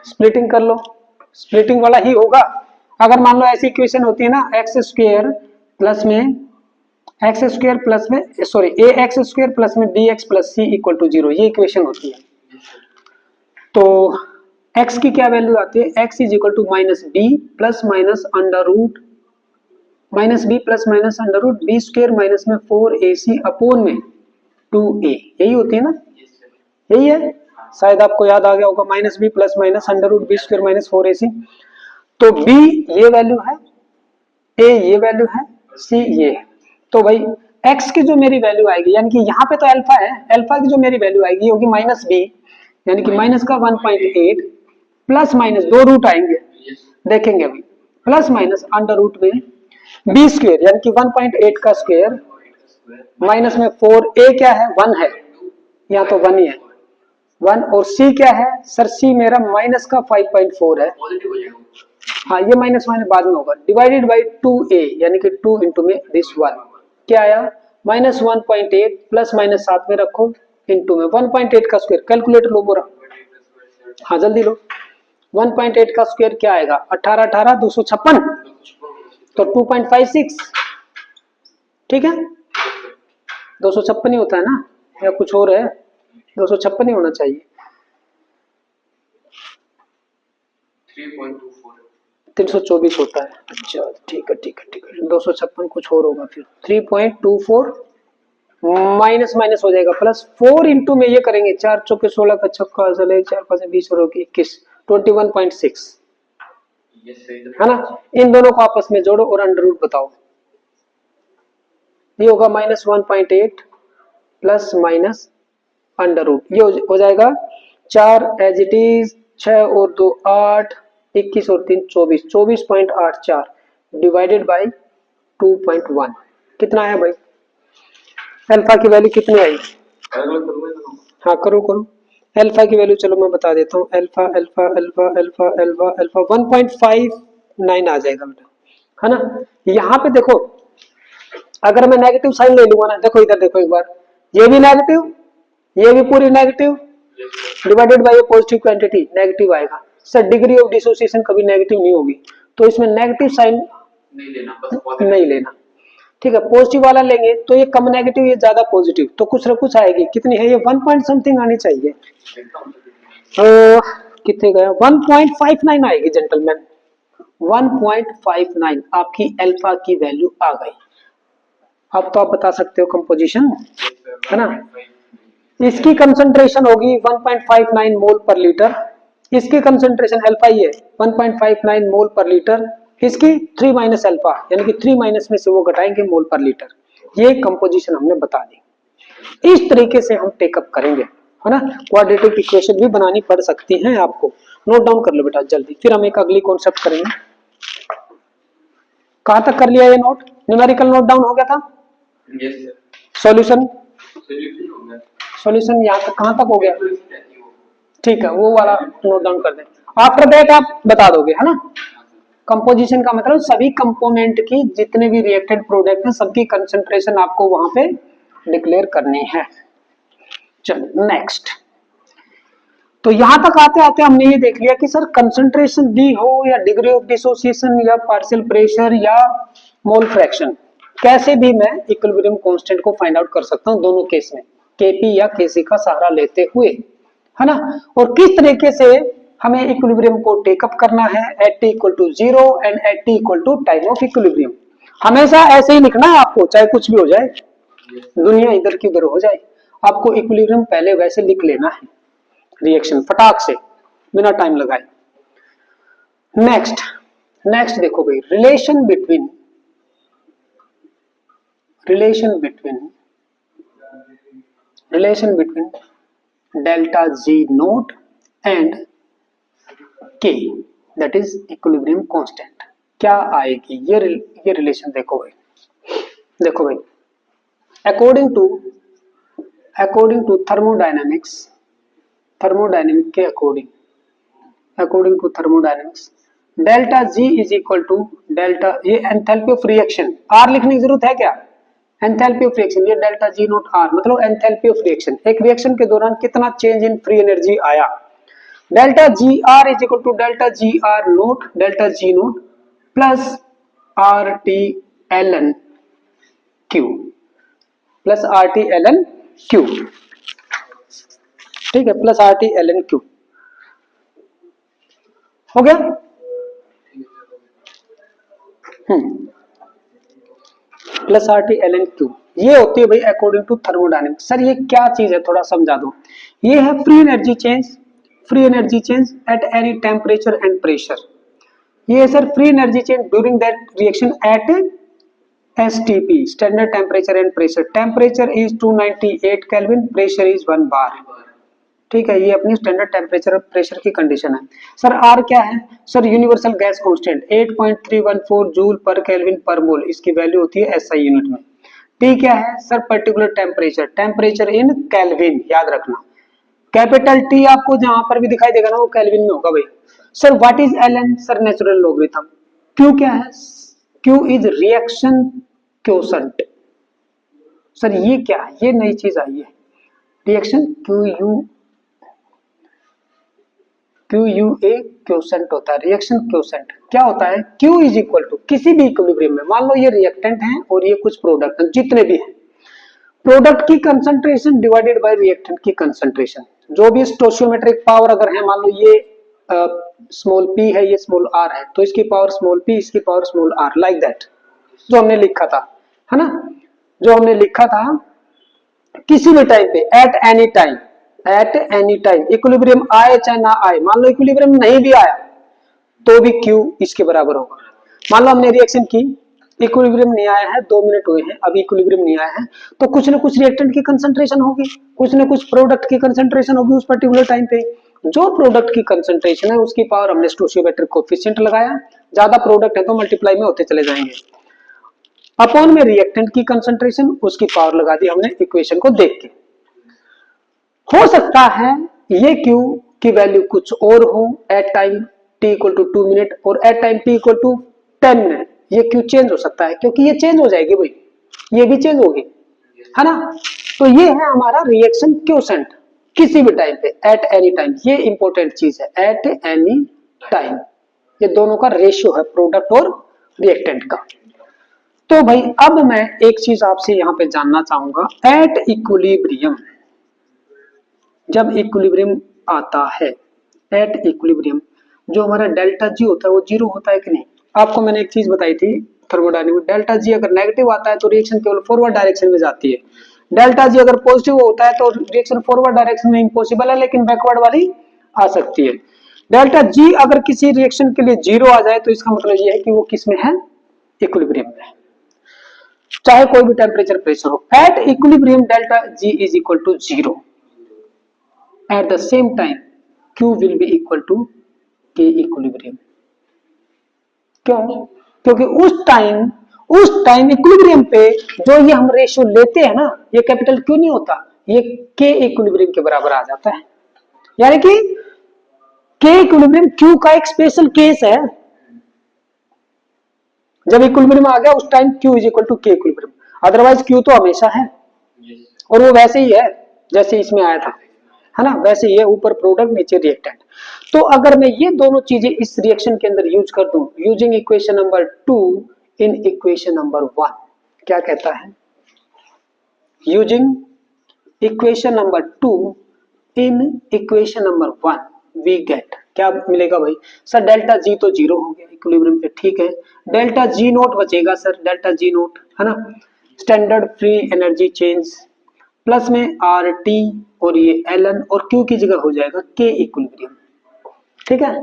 Speaker 1: स्प्लिटिंग कर लो, स्प्लिटिंग वाला ही होगा। अगर मान लो ऐसी इक्वेशन होती है ना, एक्स स्क्वायर प्लस में ax स्क्वायर प्लस में bx plus c equal to 0, ये इक्वेशन होती है, तो x की क्या वैल्यू आती है, x is equal to minus b plus minus under root b square minus में 4ac अपॉन में 2a, यही होती है ना, यही है, शायद आपको याद आ गया होगा, minus b plus minus under root b square minus 4ac। तो B ये वैल्यू है, A ये वैल्यू है, C ये है। तो भाई x की जो मेरी वैल्यू आएगी, यानी कि यहाँ पे तो अल्फा है, अल्फा की जो मेरी वैल्यू आएगी ये होगी माइनस बी, यानी कि माइनस का 1.8 प्लस माइनस दो रूट आएंगे, देखेंगे अभी, प्लस माइनस अंडर रूट में बी स्क्वायर यानी कि 1.8 का स्क्वायर माइनस में 4, ए क्या है 1 है, यहाँ तो 1 ही है 1, और सी क्या है सर, सी मेरा माइनस का 5.4 है, हाँ ये माइनस माइनस बाद में होगा, डिवाइडेड बाई 2a यानी कि 2 इंटू में दिस 1 क्या आया माइनस 1.8 प्लस माइनस साथ में रखो इंटू में 1.8 का स्क्वायर, कैलकुलेटर लो बोरा, हाँ जल्दी लो, 1.8 का स्क्वायर क्या आएगा 18 18 256, तो 2.56, ठीक है 256 ही होता है ना, या कुछ और है, 256 ही होना चाहिए, 324 होता है, अच्छा ठीक है ठीक है ठीक है, 256 कुछ और होगा फिर 3.24 माइनस माइनस हो जाएगा प्लस 4 इंटू में ये करेंगे 4 चौके 16 का छक्का चले 4 5 20 और 21 21.6 है ना, इन दोनों को आपस में जोड़ो और अंडर रूट बताओ, ये होगा minus 1.8 plus minus under root, ये हो जाएगा 4 एज इट इज, 6 और 2 8, 21 और 3 24, 24.84 डिवाइडेड बाई 2.1 कितना आया भाई, अल्फा की वैल्यू कितनी आई, हाँ करो करो, अल्फा की वैल्यू चलो मैं बता देता हूँ, alpha alpha alpha alpha alpha alpha 1.59 आ जाएगा बेटा, है ना। यहाँ पे देखो अगर मैं नेगेटिव साइन ले लूंगा ना, देखो इधर देखो एक बार, ये भी नेगेटिव ये भी पूरी negative divided by positive quantity negative आएगा, सर डिग्री ऑफ डिसोसिएशन कभी नेगेटिव नहीं होगी, तो इसमें नेगेटिव साइन नहीं लेना, ठीक है, पॉजिटिव वाला लेंगे तो ये कम नेगेटिव ये ज्यादा पॉजिटिव, तो कुछ ना कुछ आएगी, कितनी है ये 1 पॉइंट समथिंग आनी चाहिए, तो कितने गया 1.59 आएगी जेंटलमैन, 1.59 आपकी अल्फा की वैल्यू आ गई। अब तो आप बता सकते हो कंपोजिशन, है ना, इसकी कंसंट्रेशन होगी 1.59 मोल पर लीटर, इसकी कंसंट्रेशन अल्फा ही है 1.59 मोल पर लीटर, इसकी 3 माइनस अल्फा यानी कि 3 माइनस में से वो घटाएंगे मोल पर लीटर, ये कंपोजिशन हमने बता दी। इस तरीके से हम टेकअप करेंगे, है ना, क्वाड्रेटिक इक्वेशन भी बनानी पड़ सकती है आपको, नोट डाउन कर लो बेटा जल्दी, फिर हम एक अगली कॉन्सेप्ट करेंगे। कहां तक कर लिया ये नोट, न्यूमेरिकल नोट डाउन हो गया था, सॉल्यूशन सॉल्यूशन यहाँ तक कहां तक हो गया, ठीक है वो वाला नोट डाउन कर दें, आफ्टर दैट आप बता दोगे, है ना। कंपोजिशन का मतलब सभी कंपोनेंट की जितने भी रिएक्टेड प्रोडक्ट हैं सबकी कंसंट्रेशन आपको वहां पे डिक्लेयर करनी है। चलो नेक्स्ट, तो यहां तक आते आते हमने ये देख लिया कि सर कंसंट्रेशन दी हो या डिग्री ऑफ डिसोसिएशन या पार्शियल प्रेशर या मोल फ्रैक्शन, कैसे भी मैं इक्विलिब्रियम कांस्टेंट को फाइंड आउट कर सकता हूं दोनों केस में, केपी या केसी का सहारा लेते हुए, है ना, और किस तरीके से हमें इक्विलिब्रियम को टेकअप करना है at T equal to 0 and at T equal to time of equilibrium, हमेशा ऐसे ही लिखना है आपको, चाहे कुछ भी हो जाए, दुनिया इधर की उधर हो जाए, आपको इक्विलिब्रियम पहले वैसे लिख लेना है, रिएक्शन फटाक से बिना टाइम लगाए। नेक्स्ट नेक्स्ट देखो भाई, relation between delta G naught and K that is equilibrium constant, क्या आएगी ये रिलेशन देखो भाई, अकॉर्डिंग टू थर्मोडायनेमिक के according to thermodynamics delta G is equal to delta, ये एंथैल्पी ऑफ रिएक्शन, आर लिखने की जरूरत है क्या, एंथैल्पी ऑफ रिएक्शन, ये डेल्टा जी नोट आर मतलब एंथैल्पी ऑफ रिएक्शन, एक रिएक्शन के दौरान कितना चेंज इन फ्री एनर्जी आया, delta G R is equal to delta G naught plus R T L N Q plus R T L N Q, ठीक है, plus R T L N Q हो गया। Plus R T L N Q, ये होती है भाई अकॉर्डिंग टू थर्मोडायनेमिक्स। सर ये क्या चीज है थोड़ा समझा दो, ये है free energy change at any temperature and pressure, ये sir free energy change during that reaction at STP, standard temperature and pressure. Temperature is 298 kelvin, pressure is 1 bar. ठीक है, ये अपनी स्टैंडर्ड टेम्परेचर और प्रेशर की कंडीशन है। सर आर क्या है? Sir universal gas constant 8.314 joule per kelvin per mole, इसकी वैल्यू होती है SI यूनिट में। टी क्या है? Sir particular temperature, temperature in kelvin, याद रखना। कैपिटल टी आपको जहां पर भी दिखाई देगा ना वो केल्विन में होगा भाई। Sir what is LN? Sir natural logarithm. Q क्या है? Q is reaction quotient. Sir ये क्या है? ये नई चीज आई है, रिएक्शन QUA क्वोशंट होता है। रिएक्शन क्वोशंट क्या होता है? Q इज इक्वल टू किसी भी इक्विलिब्रियम में, मान लो ये रिएक्टेंट है और ये कुछ प्रोडक्ट है, जितने भी हैं, प्रोडक्ट की कंसंट्रेशन डिवाइडेड बाय रिएक्टेंट की कंसंट्रेशन। जो भी स्टोइकियोमेट्रिक पावर अगर है, मान लो ये स्मॉल p है, ये स्मॉल r है, तो इसकी पावर स्मॉल p, इसकी power small r, like that जो हमने लिखा था, है ना, जो हमने लिखा था किसी भी टाइम पे, at any time, at any time equilibrium आए चाहे ना आए। मान लो इक्विलिब्रियम नहीं भी आया तो भी Q इसके बराबर होगा। मान लो हमने रिएक्शन की, इक्विलिब्रियम नहीं आया है, 2 मिनट हुए हैं, अभी इक्विलिब्रियम नहीं आया है, तो कुछ ना कुछ रिएक्टेंट की कंसंट्रेशन होगी, कुछ ना कुछ प्रोडक्ट की कंसंट्रेशन होगी उस पर्टिकुलर टाइम पे। जो प्रोडक्ट की कंसंट्रेशन है उसकी पावर हमने स्टोइकियोमेट्रिक कोएफिशिएंट लगाया, ज्यादा प्रोडक्ट है तो मल्टीप्लाई में होते चले जाएंगे, अपॉन में रिएक्टेंट की कंसंट्रेशन, उसकी पावर लगा दी हमने इक्वेशन को देख के। हो सकता है ये Q की वैल्यू कुछ और हो at time t equal to 2 minute और at time t equal to 10 minute, ये Q चेंज हो सकता है, क्योंकि ये चेंज हो जाएगी भाई, ये भी चेंज होगी, है ना। तो ये है हमारा रिएक्शन क्वोशंट, किसी भी टाइम पे, एट एनी टाइम, ये इंपॉर्टेंट चीज है, एट एनी टाइम। ये दोनों का रेशियो है प्रोडक्ट और रिएक्टेंट का। तो भाई अब मैं एक चीज आपसे यहां पे जानना चाहूंगा, एट इक्विलिब्रियम, जब इक्विलिब्रियम आता है, एट इक्विलिब्रियम जो हमारा डेल्टा जी होता है वो जीरो होता है कि नहीं? आपको मैंने एक चीज बताई थी थर्मोडायनेमिक्स, डेल्टा जी अगर नेगेटिव आता है तो रिएक्शन केवल फॉरवर्ड डायरेक्शन में जाती है, डेल्टा जी अगर पॉजिटिव होता है तो रिएक्शन फॉरवर्ड डायरेक्शन में इम्पॉसिबल है, लेकिन बैकवर्ड वाली आ सकती है। डेल्टा जी अगर किसी रिएक्शन के लिए जीरो आ जाए तो इसका मतलब ये है कि वो किस में है? इक्विलिब्रियम में है, चाहे कोई भी टेम्परेचर प्रेशर हो। At equilibrium delta G is equal to zero, at the same time Q will be equal to K equilibrium. क्यों? क्योंकि उस टाइम इक्विलिब्रियम पे जो ये हम रेशियो लेते हैं ना, ये कैपिटल Q नहीं होता, ये K इक्विलिब्रियम के बराबर आ जाता है, यानी कि K इक्विलिब्रियम Q का एक स्पेशल केस है। जब इक्विलिब्रियम आ गया उस time Q is equal to K equilibrium, otherwise Q तो हमेशा है, और वो वैसे ही है जैसे इसमें आया था, है ना, वैसे ही है, ऊपर प्रोडक्ट नीचे रिएक्टेंट। तो अगर मैं ये दोनों चीजें इस रिएक्शन के अंदर यूज कर दूं, using equation number 2 in equation number 1, क्या कहता है? Using equation number 2 in equation number 1 we get, क्या मिलेगा भाई? सर डेल्टा जी तो जीरो हो गया इक्विलिब्रियम पे, ठीक है, डेल्टा जी नोट बचेगा सर, डेल्टा जी नोट, है ना, standard free energy change, plus में आर टी और ये एल एन, और क्यू की जगह हो जाएगा के इक्विलिब्रियम, ठीक है।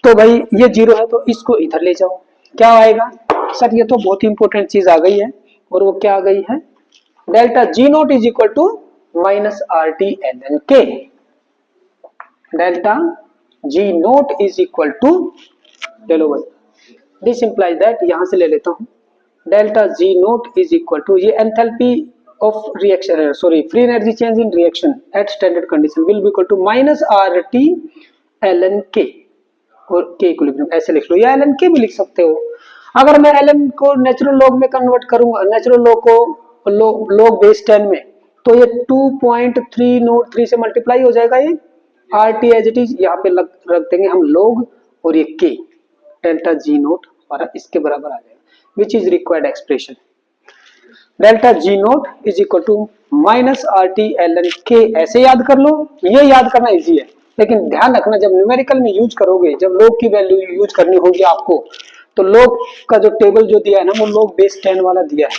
Speaker 1: तो भाई ये जीरो है तो इसको इधर ले जाओ, क्या आएगा? सर ये तो बहुत ही इंपॉर्टेंट चीज आ गई है, और वो क्या आ गई है? Delta G naught is equal to minus R T L N K, delta G naught is equal to, चलो भाई दिस इंप्लाइज दैट, यहां से ले लेता हूं, delta G naught is equal to, ये enthalpy of reaction, sorry, free energy change in reaction at standard condition will be equal to minus RT ln K, और K इक्विलिब्रियम ऐसे लिख लो, या ln K भी लिख सकते हो। अगर मैं ln को नेचुरल लॉग में कन्वर्ट करूंगा, नेचुरल लॉग को लॉग बेस 10 में, तो ये 2.303 से मल्टीप्लाई हो जाएगा, ये RT एज इट इज यहाँ पे रख देंगे हम लॉग, और ये K डेल्टा जी नोट हमारा इसके बराबर आ जाएगा, which is required expression, delta G naught is equal to minus R T L N K. ऐसे याद कर लो, ये याद करना इजी है, लेकिन ध्यान रखना जब न्यूमेरिकल में यूज करोगे, जब लॉग की वैल्यू यूज करनी होगी आपको, तो लॉग का जो टेबल जो दिया है ना, वो लॉग बेस 10 वाला दिया है,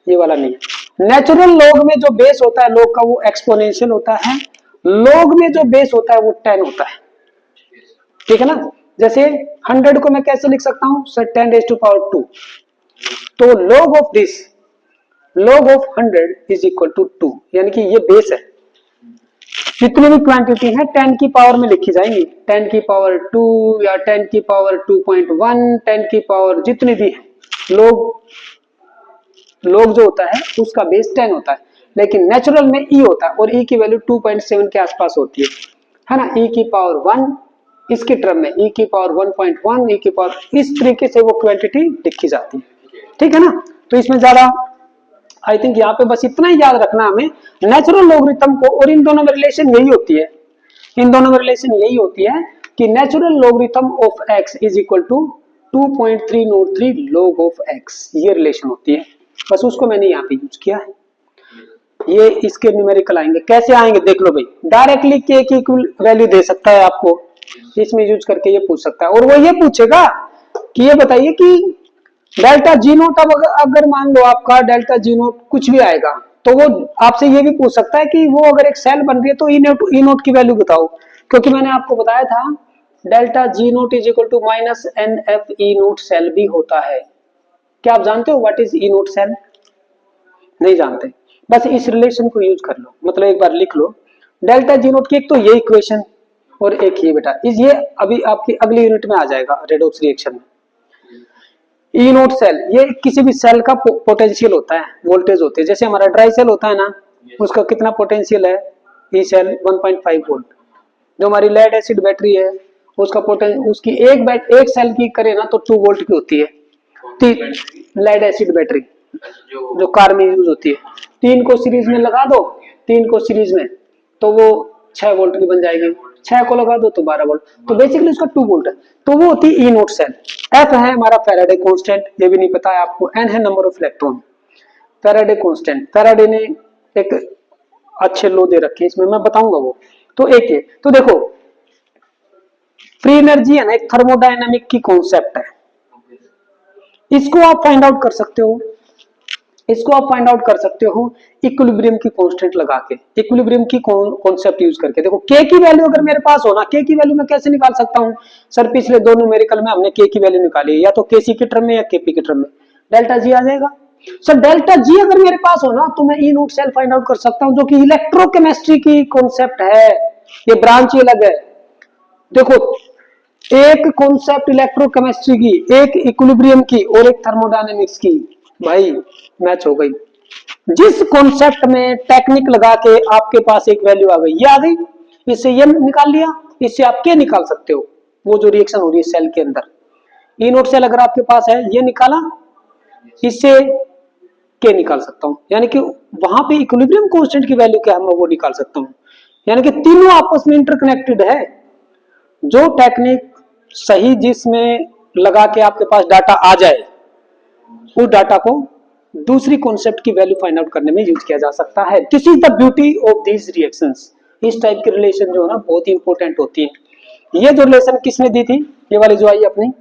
Speaker 1: ये वाला नहीं है। नेचुरल लॉग में जो बेस होता है लॉग का वो एक्सपोनेंशियल होता है, लॉग में जो बेस होता है वो 10 होता है, ठीक है ना। जैसे 100 को मैं कैसे लिख सकता हूं सर, 10⁻²। तो log of this, log of 100 is equal to 2, यानी कि ये बेस है। जितनी भी क्वांटिटी है 10 की पावर में लिखी जाएंगी, 10 की पावर 2 या 10 की पावर 2.1, 10 की पावर जितनी भी है। log जो होता है उसका बेस 10 होता है, लेकिन नेचुरल में e होता है और e की वैल्यू 2.7 के आसपास होती है ना। e की पावर 1 इसके टर्म में e की पावर 1.1, e की पावर, इस तरीके से वो क्वांटिटी लिखी जाती है, ठीक है ना। तो इसमें ज्यादा आई थिंक यहाँ पे बस इतना ही याद रखना हमें, नेचुरल लॉगरिथम को, और इन दोनों में रिलेशन यही होती है, इन दोनों में रिलेशन यही होती है कि natural logarithm of x is equal to 2.303 log of x, ये रिलेशन होती है। बस उसको मैंने यहाँ पे यूज किया है। ये इसके न्यूमेरिकल आएंगे, कैसे आएंगे देख लो भाई। डायरेक्टली k की वैल्यू दे सकता है आपको, इसमें यूज करके ये पूछ सकता है, और वो ये पूछेगा कि ये बताइए कि डेल्टा जी नोट, अब अगर मान लो आपका डेल्टा जी नोट कुछ भी आएगा, तो वो आपसे ये भी पूछ सकता है कि वो अगर एक सेल बन रही है तो ई नोट की वैल्यू बताओ, क्योंकि मैंने आपको बताया था delta G naught is equal to minus N F E naught cell भी होता है। क्या आप जानते हो what is E naught cell? नहीं जानते, बस इस रिलेशन को यूज कर लो, मतलब एक बार लिख लो डेल्टा जी नोट की, एक तो ये इक्वेशन और एक ये बेटा, ये अभी आपकी अगली यूनिट में आ जाएगा रेडॉक्स रिएक्शन में। ई नोट सेल, ये किसी भी सेल का पोटेंशियल होता है, वोल्टेज होते हैं। जैसे हमारा ड्राई सेल होता है ना, उसका कितना पोटेंशियल है, ई सेल 1.5 वोल्ट। जो हमारी लेड एसिड बैटरी है उसका पोटेंशियल, उसकी एक सेल की करे ना तो 2 वोल्ट की होती है। लेड एसिड बैटरी जो कार में यूज होती है, 3 को सीरीज में लगा दो, 3 को सीरीज में, तो वो 6 वोल्ट की बन जाएगी, 6 को लगा दो तो 12 वोल्ट, तो बेसिकली उसका 2 वोल्ट है, तो वो होती है ई नोट सेल। एफ है हमारा फैराडे कांस्टेंट, ये भी नहीं पता है आपको। एन है number of electron, Faraday constant, Faraday ने एक अच्छे लो दे रखे, इसमें मैं बताऊंगा वो। तो एक है, तो देखो फ्री एनर्जी है ना, एक थर्मोडायनामिक की कॉन्सेप्ट है, इसको आप फाइंड आउट कर सकते हो, इसको आप फाइंड आउट कर सकते हो इक्विलिब्रियम की कांस्टेंट लगा के, इक्विलिब्रियम की कॉन्सेप्ट यूज करके। देखो k की वैल्यू अगर मेरे पास हो ना, k की वैल्यू मैं कैसे निकाल सकता हूं सर, पिछले दो न्यूमेरिकल में हमने k की वैल्यू निकाली, या तो kc के टर्म में या kp के टर्म में, डेल्टा जी आ जाएगा। सर डेल्टा जी अगर मेरे पास हो ना, तो मैं ई नोट सेल फाइंड आउट कर सकता हूं, जो कि इलेक्ट्रोकेमिस्ट्री की कॉन्सेप्ट है, ये ब्रांच ही अलग है। देखो एक कॉन्सेप्ट इलेक्ट्रोकेमिस्ट्री की, एक इक्विलिब्रियम की और एक थर्मोडायनेमिक्स की, भाई मैच हो गई। जिस कॉन्सेप्ट में टेक्निक लगा के आपके पास एक वैल्यू आ गई, ये आ गई, इससे ये निकाल लिया, इससे आप क्या निकाल सकते हो, वो जो रिएक्शन हो रही है सेल के अंदर, ई नोट सेल अगर आपके पास है, ये निकाला, इससे क्या निकाल सकता हूं, यानी कि वहां पे इक्विलिब्रियम कांस्टेंट की वैल्यू क्या है मैं वो निकाल सकता हूं। यानी कि तीनों आपस में इंटरकनेक्टेड है। जो टेक्निक सही जिसमें लगा के आपके पास डाटा आ जाए, उस डाटा को दूसरी कॉन्सेप्ट की वैल्यू फाइंड आउट करने में यूज किया जा सकता है। This is the beauty of these reactions. इस टाइप की रिलेशन जो है ना बहुत ही इंपॉर्टेंट होती है। ये जो रिलेशन किसने दी थी, ये वाली जो आई अपनी,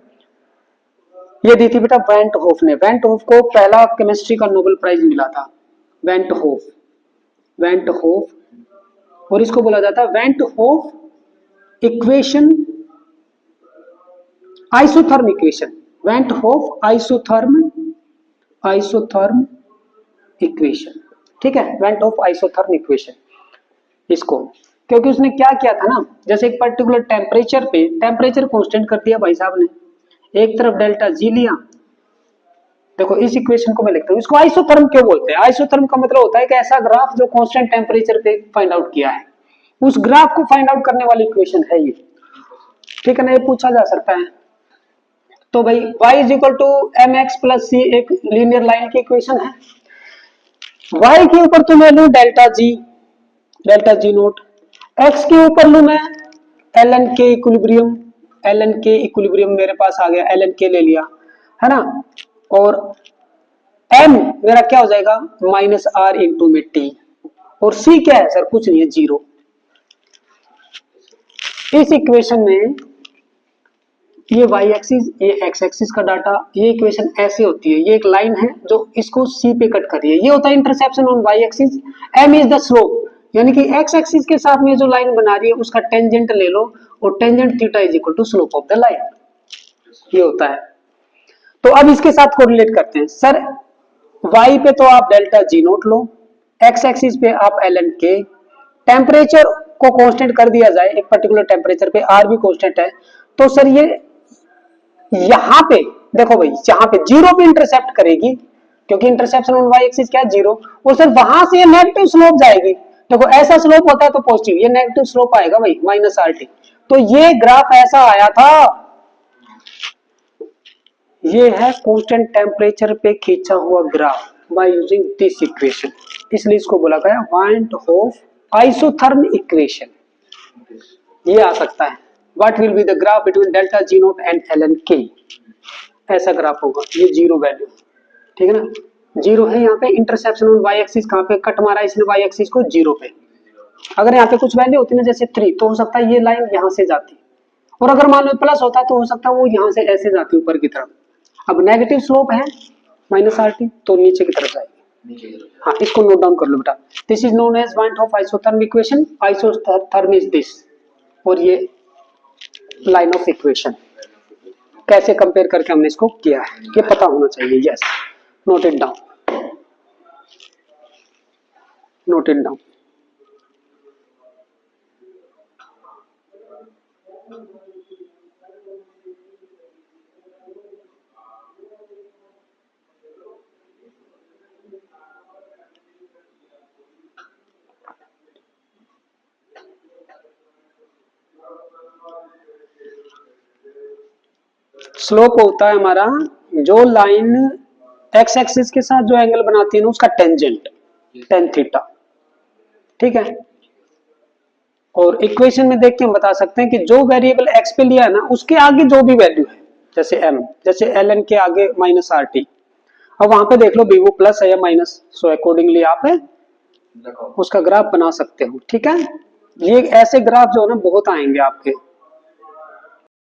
Speaker 1: ये दी थी बेटा वेंट होफ ने। वेंट होफ को पहला केमिस्ट्री का नोबेल प्राइज मिला था, वेंट होफ, वेंट होफ, और इसको बोला जाता है went Hoff equation, isotherm equation, went Hoff isotherm, isotherm equation, ठीक है, वेंट होफ आइसोथर्म इक्वेशन। इसको क्योंकि उसने क्या किया था ना, जैसे एक पर्टिकुलर टेम्परेचर पे टेम्परेचर कांस्टेंट कर दिया भाई साहब ने, एक तरफ डेल्टा जी लिया। देखो इस इक्वेशन को मैं लिखता हूं, इसको आइसोथर्म क्यों बोलते हैं? आइसोथर्म का मतलब होता है कि ऐसा ग्राफ जो कांस्टेंट टेम्परेचर पे फाइंड आउट किया है, उस ग्राफ को फाइंड आउट करने वाली इक्वेशन है ये, ठीक है ना, ये पूछा जा सकता है। तो भाई y is equal to M X plus C एक लीनियर लाइन की इक्वेशन है। y के ऊपर तो मैं लू डेल्टा जी नोट, x के ऊपर लू मैं एल एन के इक्विलिब्रियम, एल एन के इक्विलिब्रियम मेरे पास आ गया, एल एन के ले लिया है ना, और m मेरा क्या हो जाएगा माइनस आर इंटू में टी, और c क्या है सर, कुछ नहीं है, 0। इस इक्वेशन में ये y एक्सिस, ये x एक्सिस का डाटा, ये इक्वेशन ऐसे होती है, ये एक लाइन है जो इसको c पे कट कर रही है, ये होता है interception on y axis, m is the slope, यानी कि एक्स एक्सिस के साथ में जो लाइन बना रही है उसका टेंजेंट ले लो और tangent theta is equal to slope of the line, ये होता है। तो अब इसके साथ कोरिलेट करते हैं। सर y पे तो आप डेल्टा जी नोट लो, एक्स एक्सिस पे आप ln k, टेम्परेचर को कांस्टेंट कर दिया जाए, एक पर्टिकुलर टेम्परेचर पे r भी कांस्टेंट है, तो सर ये यहां पे देखो भाई, यहां पे जीरो पे इंटरसेप्ट करेगी क्योंकि इंटरसेप्शन ऑन y एक्सिस क्या है, जीरो, और सर वहां से ये नेगेटिव स्लोप जाएगी। देखो ऐसा स्लोप होता है तो पॉजिटिव, ये नेगेटिव स्लोप आएगा भाई माइनस RT। तो ये ग्राफ ऐसा आया था, ये है कांस्टेंट टेम्परेचर पे खींचा हुआ graph by using this equation, इसलिए इसको बोला गया वांट ऑफ आइसोथर्म इक्वेशन। ये आ सकता है what will be the graph between delta G naught and ln k, ऐसा ग्राफ होगा, ये जीरो वैल्यू, ठीक है ना, जीरो है यहाँ पे। इंटरसेप्शन ऑन y एक्सिस कहाँ पे कट मारा इसने, y एक्सिस को जीरो पे। अगर यहाँ पे कुछ वैल्यू होती ना जैसे 3, तो हो सकता है ये लाइन यहाँ से जाती, और अगर मान लो प्लस होता तो हो सकता है वो यहाँ से ऐसे जाती ऊपर की तरफ। अब नेगेटिव स्लोप है माइनस RT, तो नीचे की तरफ जाएगी। हाँ, इसको नोट डाउन कर लो बेटा। This is known as point of isotherm equation, isotherm is this, और ये लाइन ऑफ इक्वेशन कैसे कंपेयर करके हमने इसको किया है ये पता होना चाहिए। Yes, note it down, note it down. Slope होता है हमारा जो लाइन एक्स एक्सिस के साथ जो एंगल बनाती है ना उसका टेंजेंट, टेन थीटा, ठीक है। और इक्वेशन में देख के हम बता सकते हैं कि जो वेरिएबल एक्स पे लिया है ना उसके आगे जो भी वैल्यू है, जैसे m, जैसे ln के आगे माइनस RT, अब वहां पे देख लो भी वो प्लस है या माइनस, सो अकॉर्डिंगली आप उसका ग्राफ बना सकते हो, ठीक है। ये ऐसे ग्राफ जो है ना बहुत आएंगे आपके।